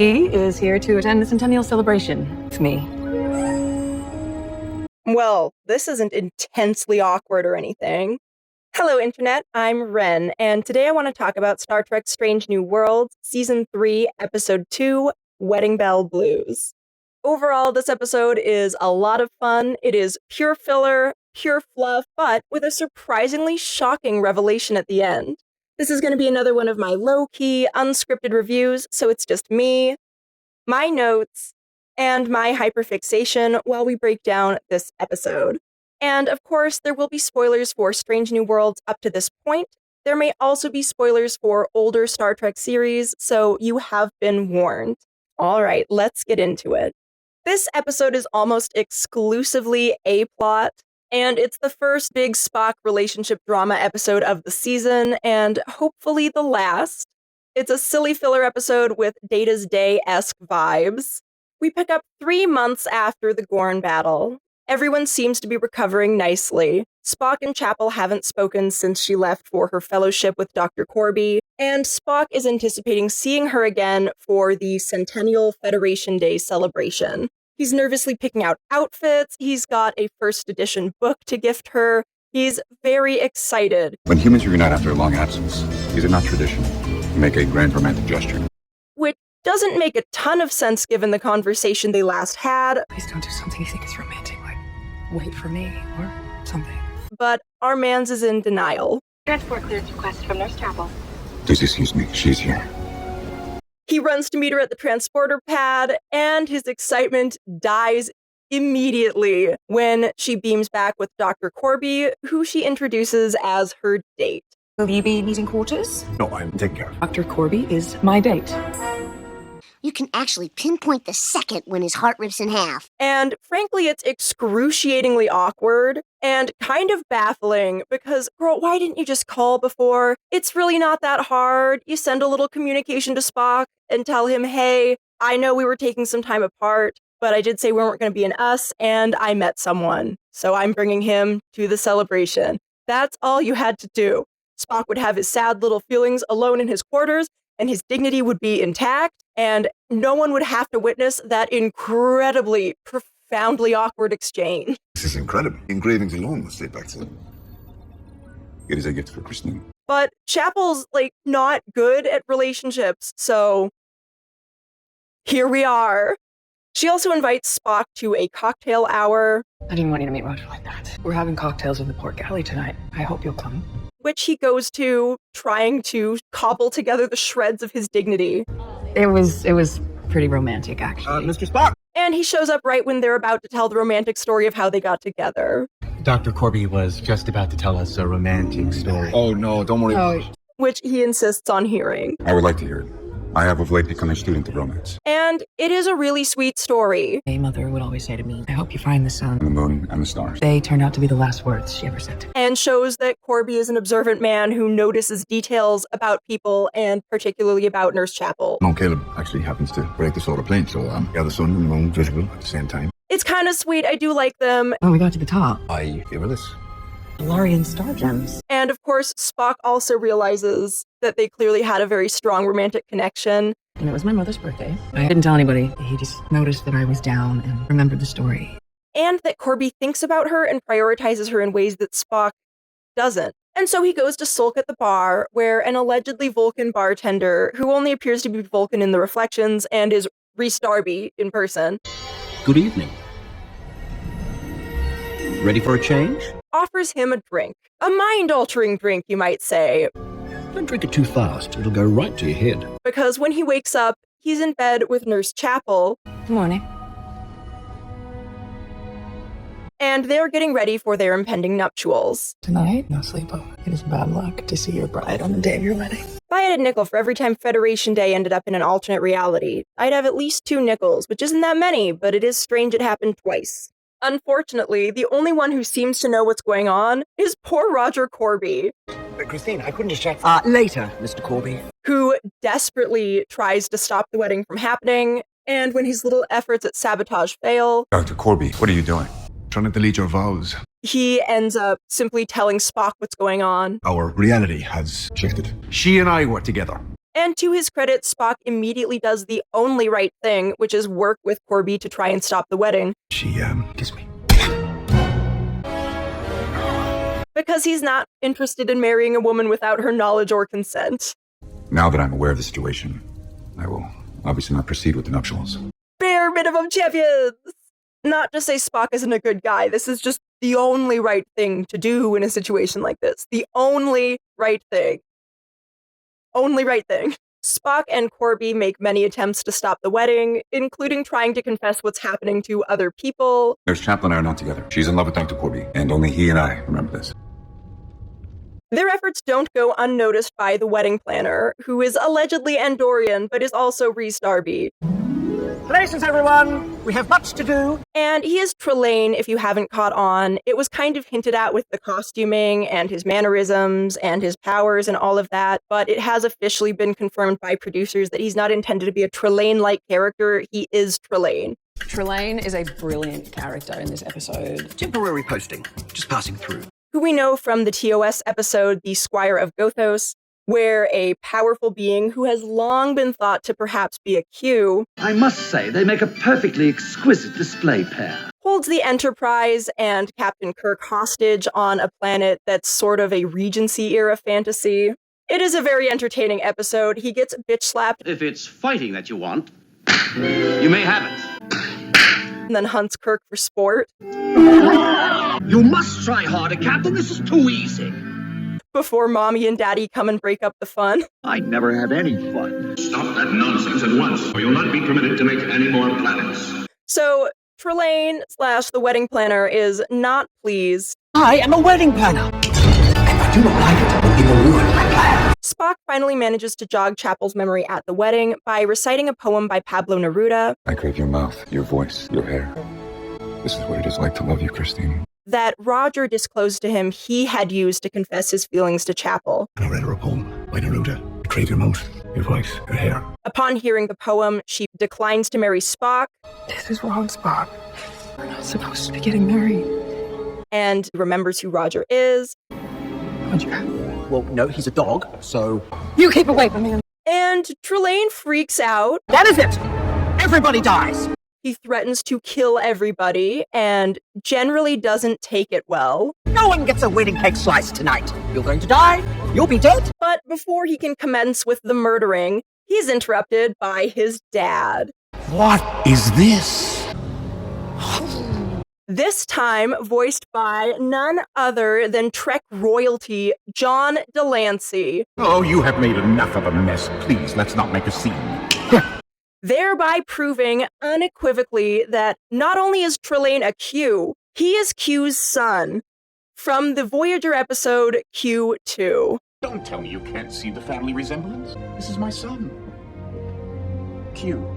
He is here to attend the centennial celebration with me. Well, this isn't intensely awkward or anything. Hello, Internet. I'm Ren, and today I want to talk about Star Trek Strange New Worlds, Season 3, Episode 2, Wedding Bell Blues. Overall, this episode is a lot of fun. It is pure filler, pure fluff, but with a surprisingly shocking revelation at the end. This is going to be another one of my low-key, unscripted reviews, so it's just me, my notes, and my hyperfixation while we break down this episode. And of course, there will be spoilers for Strange New Worlds up to this point. There may also be spoilers for older Star Trek series, so you have been warned. All right, let's get into it. This episode is almost exclusively A-plot, and it's the first big Spock relationship drama episode of the season, and hopefully the last. It's a silly filler episode with Data's Day-esque vibes. We pick up 3 months after the Gorn battle. Everyone seems to be recovering nicely. Spock and Chapel haven't spoken since she left for her fellowship with Dr. Corby, and Spock is anticipating seeing her again for the Centennial Federation Day celebration. He's nervously picking out outfits, he's got a first edition book to gift her, he's very excited. When humans reunite after a long absence, is it not tradition to make a grand romantic gesture? Which doesn't make a ton of sense given the conversation they last had. Please don't do something you think is romantic, like wait for me or something. But our mans is in denial. Transport clearance request from Nurse Chapel. Please excuse me, she's here. He runs to meet her at the transporter pad, and his excitement dies immediately when she beams back with Dr. Corby, who she introduces as her date. Will you be meeting quarters? No, I'm taking care of it. Dr. Corby is my date. You can actually pinpoint the second when his heart rips in half. And frankly, it's excruciatingly awkward and kind of baffling because, girl, why didn't you just call before? It's really not that hard. You send a little communication to Spock and tell him, hey, I know we were taking some time apart, but I did say we weren't going to be an us, and I met someone. So I'm bringing him to the celebration. That's all you had to do. Spock would have his sad little feelings alone in his quarters, and his dignity would be intact, and no one would have to witness that incredibly, profoundly awkward exchange. This is incredible. Engravings alone will stay back to them. It is a gift for Christine. But Chapel's, not good at relationships, so here we are. She also invites Spock to a cocktail hour, I didn't want you to meet Roger like that. We're having cocktails in the port galley tonight. I hope you'll come. which he goes to, trying to cobble together the shreds of his dignity. It was pretty romantic, actually. Mr. Spock! And he shows up right when they're about to tell the romantic story of how they got together. Dr. Corby was just about to tell us a romantic story. Oh, no, don't worry. Oh, Which he insists on hearing. I would like to hear it. I have of late become a student of romance. And it is a really sweet story. my mother would always say to me, I hope you find the sun. And the moon and the stars. They turned out to be the last words she ever said to me. And shows that Corby is an observant man who notices details about people and particularly about Nurse Chapel. No, Caleb actually happens to break the solar plane, so yeah, the sun and the moon visible at the same time. It's kind of sweet. I do like them. When we got to the top, I favor this. Valarian star gems. And of course, Spock also realizes that they clearly had a very strong romantic connection. And it was my mother's birthday. I didn't tell anybody. He just noticed that I was down and remembered the story. And that Corby thinks about her and prioritizes her in ways that Spock doesn't. And so he goes to sulk at the bar, where an allegedly Vulcan bartender, who only appears to be Vulcan in the reflections and is Rhys Darby in person, Good evening. Ready for a change? offers him a drink. A mind-altering drink, you might say. Don't drink it too fast. It'll go right to your head. Because when he wakes up, he's in bed with Nurse Chapel, Good morning. and they're getting ready for their impending nuptials. Tonight, no sleepover. It is bad luck to see your bride on the day of your wedding. If I had a nickel for every time Federation Day ended up in an alternate reality, I'd have at least 2 nickels, which isn't that many, but it is strange it happened twice. Unfortunately, the only one who seems to know what's going on is poor Roger Corby, Christine, I couldn't distract Later, Mr. Corby. who desperately tries to stop the wedding from happening, and when his little efforts at sabotage fail, Dr. Corby, what are you doing? Trying to delete your vows. he ends up simply telling Spock what's going on. Our reality has shifted. She and I were together. And to his credit, Spock immediately does the only right thing, which is work with Corby to try and stop the wedding. She, kissed me. Because he's not interested in marrying a woman without her knowledge or consent. Now that I'm aware of the situation, I will obviously not proceed with the nuptials. Bare minimum champions! Not to say Spock isn't a good guy, this is just the only right thing to do in a situation like this. The only right thing. Only right thing. Spock and Corby make many attempts to stop the wedding, including trying to confess what's happening to other people. Nurse Chaplin and I are not together. She's in love with Dr. Corby, and only he and I remember this. Their efforts don't go unnoticed by the wedding planner, who is allegedly Andorian, but is also Rhys Darby. Places, everyone! We have much to do! And he is Trelane, if you haven't caught on. It was kind of hinted at with the costuming and his mannerisms and his powers and all of that, but it has officially been confirmed by producers that he's not intended to be a Trelane-like character. He is Trelane. Trelane is a brilliant character in this episode. Temporary posting. Just passing through. Who we know from the TOS episode, The Squire of Gothos, where a powerful being who has long been thought to perhaps be a Q I must say, they make a perfectly exquisite display pair. holds the Enterprise and Captain Kirk hostage on a planet that's sort of a Regency-era fantasy. It is a very entertaining episode. He gets bitch-slapped If it's fighting that you want, you may have it. and then hunts Kirk for sport. You must try harder, Captain. This is too easy. Before Mommy and Daddy come and break up the fun. I never have any fun. Stop that nonsense at once, or you'll not be permitted to make any more planets. So, Trelane / the wedding planner is not pleased. I am a wedding planner! And I do not like it when people ruin my plan. Spock finally manages to jog Chapel's memory at the wedding by reciting a poem by Pablo Neruda I crave your mouth, your voice, your hair. This is what it is like to love you, Christine. that Roger disclosed to him he had used to confess his feelings to Chapel. I read her a poem by Neruda. I crave your mouth, your voice, your hair. Upon hearing the poem, she declines to marry Spock This is wrong, Spock. We're not supposed to be getting married. and remembers who Roger is. Roger. Well, no, he's a dog, so... You keep away from him. And Trelane freaks out. That is it! Everybody dies! He threatens to kill everybody and generally doesn't take it well. No one gets a wedding cake slice tonight. You're going to die. You'll be dead. But before he can commence with the murdering, he's interrupted by his dad. What is this? This time voiced by none other than Trek royalty, John Delancey, Oh, you have made enough of a mess. Please, let's not make a scene. thereby proving unequivocally that not only is Trelane a Q, he is Q's son. From the Voyager episode Q2. Don't tell me you can't see the family resemblance. This is my son. Q.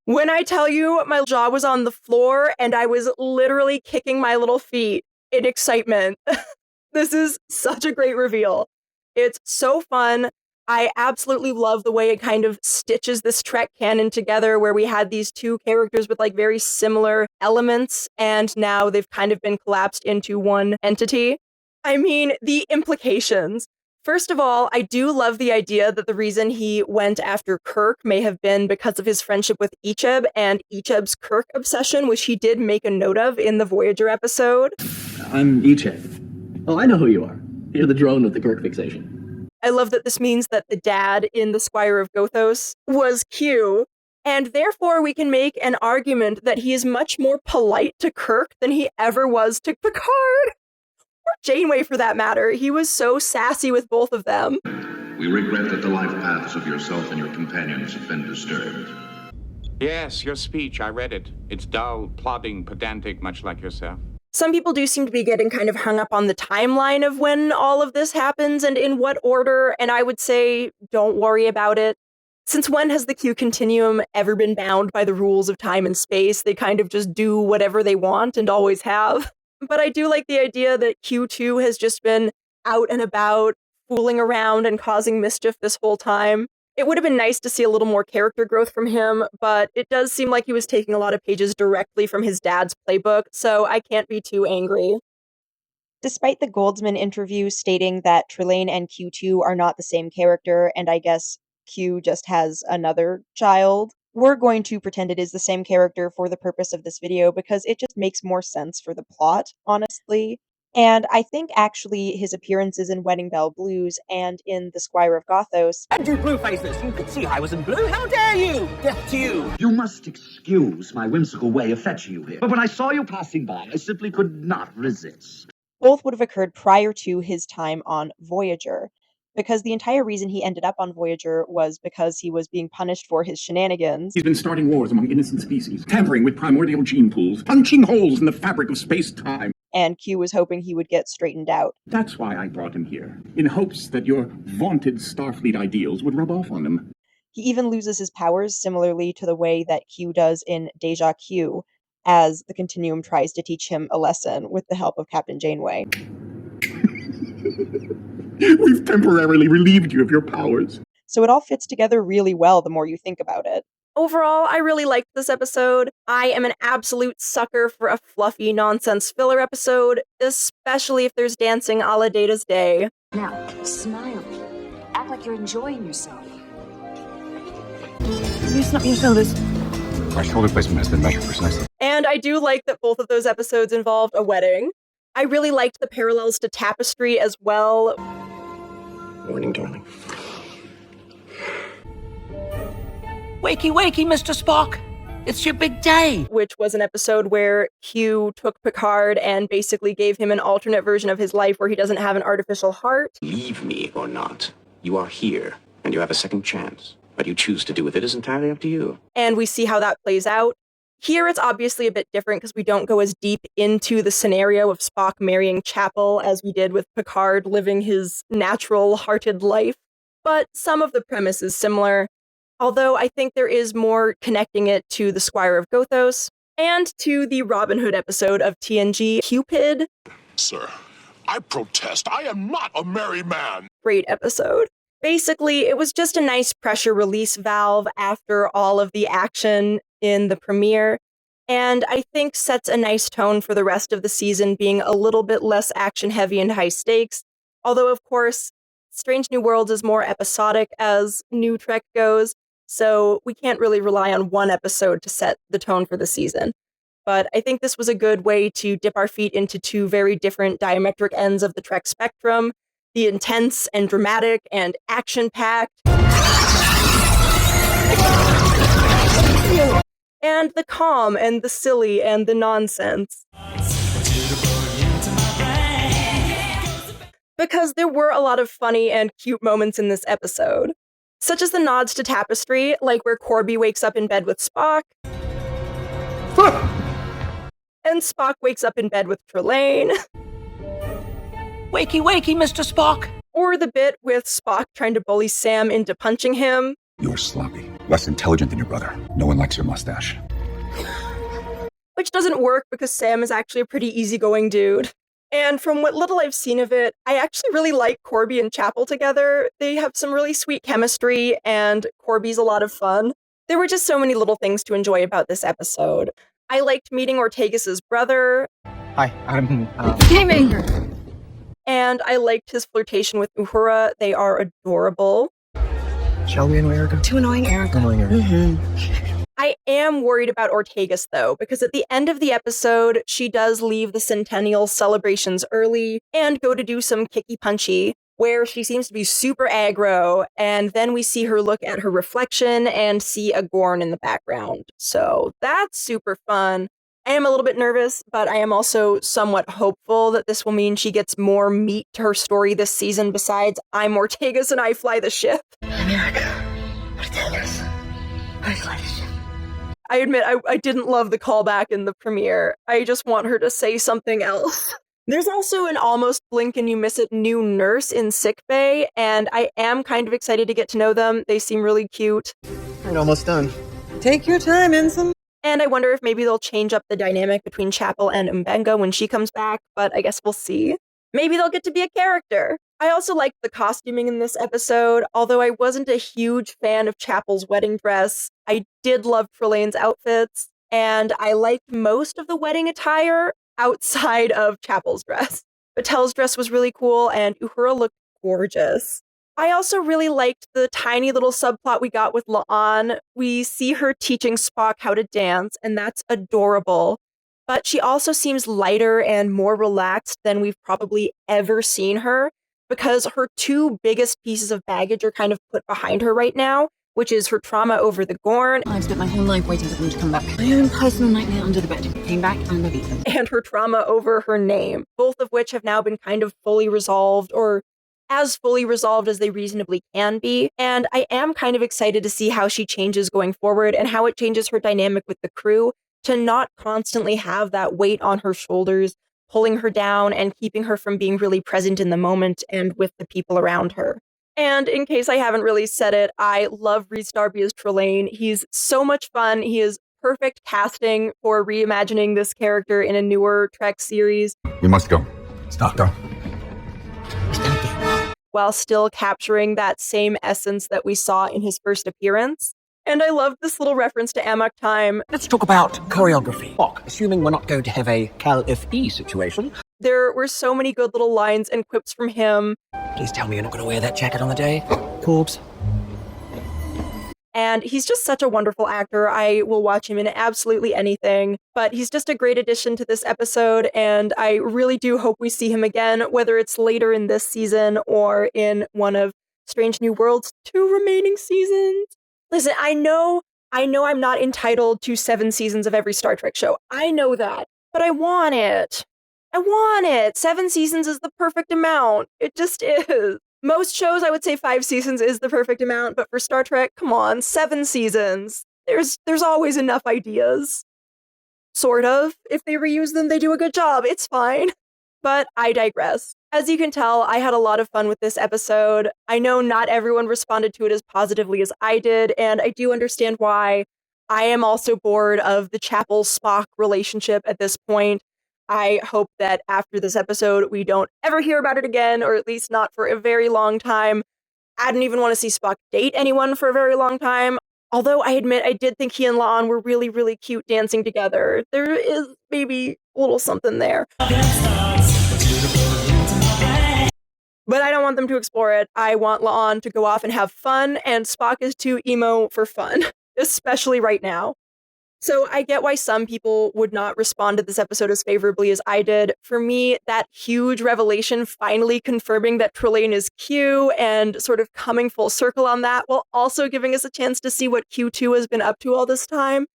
When I tell you my jaw was on the floor and I was literally kicking my little feet in excitement. This is such a great reveal. It's so fun. I absolutely love the way it kind of stitches this Trek canon together, where we had these two characters with like very similar elements, and now they've kind of been collapsed into one entity. I mean, the implications. First of all, I do love the idea that the reason he went after Kirk may have been because of his friendship with Icheb and Icheb's Kirk obsession, which he did make a note of in the Voyager episode. I'm Icheb. Oh, I know who you are. You're the drone with the Kirk fixation. I love that this means that the dad in The Squire of Gothos was Q, and therefore we can make an argument that he is much more polite to Kirk than he ever was to Picard. Or Janeway, for that matter. He was so sassy with both of them. We regret that the life paths of yourself and your companions have been disturbed. Yes, your speech, I read it. It's dull, plodding, pedantic, much like yourself. Some people do seem to be getting kind of hung up on the timeline of when all of this happens and in what order, and I would say don't worry about it. Since when has the Q Continuum ever been bound by the rules of time and space? They kind of just do whatever they want and always have. But I do like the idea that Q2 has just been out and about, fooling around and causing mischief this whole time. It would have been nice to see a little more character growth from him, but it does seem like he was taking a lot of pages directly from his dad's playbook, so I can't be too angry. Despite the Goldsman interview stating that Trelane and Q2 are not the same character, and I guess Q just has another child. We're going to pretend it is the same character for the purpose of this video because it just makes more sense for the plot, honestly. And I think actually his appearances in Wedding Bell Blues and in The Squire of Gothos. And you blue faces, you could see I was in blue. How dare you? Death to you. You must excuse my whimsical way of fetching you here. But when I saw you passing by, I simply could not resist. Both would have occurred prior to his time on Voyager, because the entire reason he ended up on Voyager was because he was being punished for his shenanigans. He's been starting wars among innocent species, tampering with primordial gene pools, punching holes in the fabric of space-time. And Q was hoping he would get straightened out. That's why I brought him here, in hopes that your vaunted Starfleet ideals would rub off on him. He even loses his powers similarly to the way that Q does in Deja Q, as the Continuum tries to teach him a lesson with the help of Captain Janeway. We've temporarily relieved you of your powers. So it all fits together really well the more you think about it. Overall, I really liked this episode. I am an absolute sucker for a fluffy nonsense filler episode, especially if there's dancing a la Data's Day. Now, smile. Act like you're enjoying yourself. Loosen up your shoulders. Our shoulder placement has been measured precisely. And I do like that both of those episodes involved a wedding. I really liked the parallels to Tapestry as well. Morning, darling. Wakey, wakey, Mr. Spock. It's your big day. Which was an episode where Q took Picard and basically gave him an alternate version of his life where he doesn't have an artificial heart. Leave me or not, you are here, and you have a second chance. What you choose to do with it is entirely up to you. And we see how that plays out. Here it's obviously a bit different because we don't go as deep into the scenario of Spock marrying Chapel as we did with Picard living his natural-hearted life. But some of the premise is similar, although I think there is more connecting it to The Squire of Gothos and to the Robin Hood episode of TNG, Cupid. Sir, I protest. I am not a merry man. Great episode. Basically, it was just a nice pressure release valve after all of the action in the premiere, and I think sets a nice tone for the rest of the season being a little bit less action-heavy and high stakes, although of course, Strange New Worlds is more episodic as New Trek goes, so we can't really rely on one episode to set the tone for the season. But I think this was a good way to dip our feet into two very different diametric ends of the Trek spectrum, the intense and dramatic and action-packed, and the calm and the silly and the nonsense. Because there were a lot of funny and cute moments in this episode, such as the nods to Tapestry, like where Corby wakes up in bed with Spock, and Spock wakes up in bed with Trelane. Wakey, wakey, Mr. Spock. Or the bit with Spock trying to bully Sam into punching him. You're sloppy. Less intelligent than your brother. No one likes your mustache. Which doesn't work because Sam is actually a pretty easygoing dude. And from what little I've seen of it, I actually really like Corby and Chapel together. They have some really sweet chemistry, and Corby's a lot of fun. There were just so many little things to enjoy about this episode. I liked meeting Ortegas's brother. Hi, I'm... Game And I liked his flirtation with Uhura. They are adorable. Shall we annoy Erica? Too annoying, Erica. Annoying Erica. Mm-hmm. I am worried about Ortegas, though, because at the end of the episode, she does leave the Centennial celebrations early and go to do some kicky-punchy, where she seems to be super aggro, and then we see her look at her reflection and see a Gorn in the background. So that's super fun. I am a little bit nervous, but I am also somewhat hopeful that this will mean she gets more meat to her story this season besides I'm Ortegas and I fly the ship. America. Ortegas. I fly the ship. I admit I didn't love the callback in the premiere. I just want her to say something else. There's also an almost blink and you miss it new nurse in sickbay, and I am kind of excited to get to know them. They seem really cute. We're almost done. Take your time, Ensign. And I wonder if maybe they'll change up the dynamic between Chapel and Mbenga when she comes back, but I guess we'll see. Maybe they'll get to be a character. I also liked the costuming in this episode, although I wasn't a huge fan of Chapel's wedding dress. I did love Trelane's outfits, and I liked most of the wedding attire outside of Chapel's dress. Patel's dress was really cool, and Uhura looked gorgeous. I also really liked the tiny little subplot we got with La'an. We see her teaching Spock how to dance, and that's adorable. But she also seems lighter and more relaxed than we've probably ever seen her, because her two biggest pieces of baggage are kind of put behind her right now, which is her trauma over the Gorn. I've spent my whole life waiting for them to come back. My own personal nightmare under the bed. Came back and I beat them. And her trauma over her name, both of which have now been kind of fully resolved, or as fully resolved as they reasonably can be. And I am kind of excited to see how she changes going forward and how it changes her dynamic with the crew to not constantly have that weight on her shoulders, pulling her down and keeping her from being really present in the moment and with the people around her. And in case I haven't really said it, I love Rhys Darby as Trelane. He's so much fun. He is perfect casting for reimagining this character in a newer Trek series. We must go. It's Doctor. While still capturing that same essence that we saw in his first appearance. And I love this little reference to Amok Time. Let's talk about choreography. Spock, assuming we're not going to have a Cal-If-E situation. There were so many good little lines and quips from him. Please tell me you're not going to wear that jacket on the day. Corbs. And he's just such a wonderful actor. I will watch him in absolutely anything. But he's just a great addition to this episode, and I really do hope we see him again, whether it's later in this season or in one of Strange New Worlds' 2 remaining seasons. Listen, I know I'm not entitled to 7 seasons of every Star Trek show. I know that, but I want it. 7 seasons is the perfect amount. It just is. Most shows, I would say 5 seasons is the perfect amount, but for Star Trek, come on, 7 seasons. There's always enough ideas. Sort of. If they reuse them, they do a good job. It's fine. But I digress. As you can tell, I had a lot of fun with this episode. I know not everyone responded to it as positively as I did, and I do understand why. I am also bored of the Chapel-Spock relationship at this point. I hope that after this episode, we don't ever hear about it again, or at least not for a very long time. I didn't even want to see Spock date anyone for a very long time. Although I admit I did think he and La'an were really, really cute dancing together. There is maybe a little something there. But I don't want them to explore it. I want La'an to go off and have fun, and Spock is too emo for fun, especially right now. So I get why some people would not respond to this episode as favorably as I did. For me, that huge revelation finally confirming that Trelane is Q and sort of coming full circle on that, while also giving us a chance to see what Q2 has been up to all this time,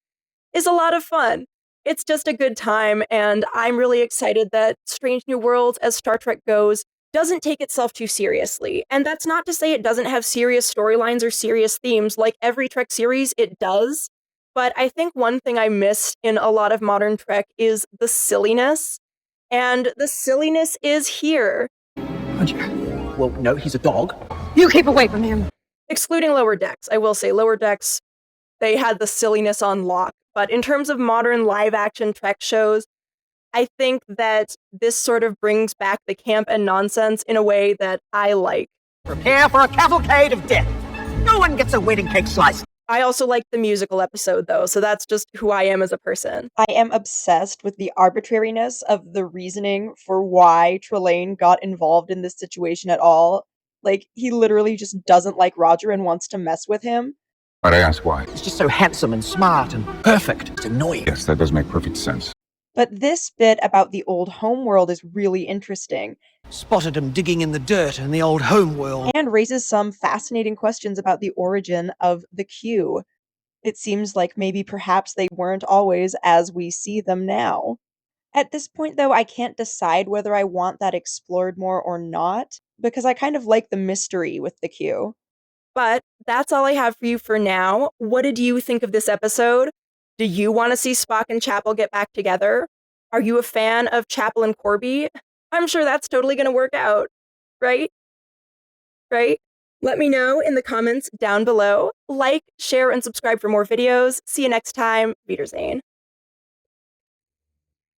is a lot of fun. It's just a good time, and I'm really excited that Strange New Worlds, as Star Trek goes, doesn't take itself too seriously. And that's not to say it doesn't have serious storylines or serious themes. Like every Trek series, it does. But I think one thing I missed in a lot of modern Trek is the silliness. And the silliness is here. Well, no, he's a dog. You keep away from him. Excluding Lower Decks. I will say Lower Decks, they had the silliness on lock. But in terms of modern live-action Trek shows, I think that this sort of brings back the camp and nonsense in a way that I like. Prepare for a cavalcade of death. No one gets a wedding cake slice. I also like the musical episode, though, so that's just who I am as a person. I am obsessed with the arbitrariness of the reasoning for why Trelane got involved in this situation at all. Like, he literally just doesn't like Roger and wants to mess with him. But I ask why. He's just so handsome and smart and perfect. It's annoying. Yes, that does make perfect sense. But this bit about the old homeworld is really interesting. Spotted him digging in the dirt in the old homeworld. And raises some fascinating questions about the origin of the Q. It seems like maybe perhaps they weren't always as we see them now. At this point, though, I can't decide whether I want that explored more or not, because I kind of like the mystery with the Q. But that's all I have for you for now. What did you think of this episode? Do you want to see Spock and Chapel get back together? Are you a fan of Chapel and Corby? I'm sure that's totally going to work out, right? Right? Let me know in the comments down below. Like, share, and subscribe for more videos. See you next time. Wiedersehen.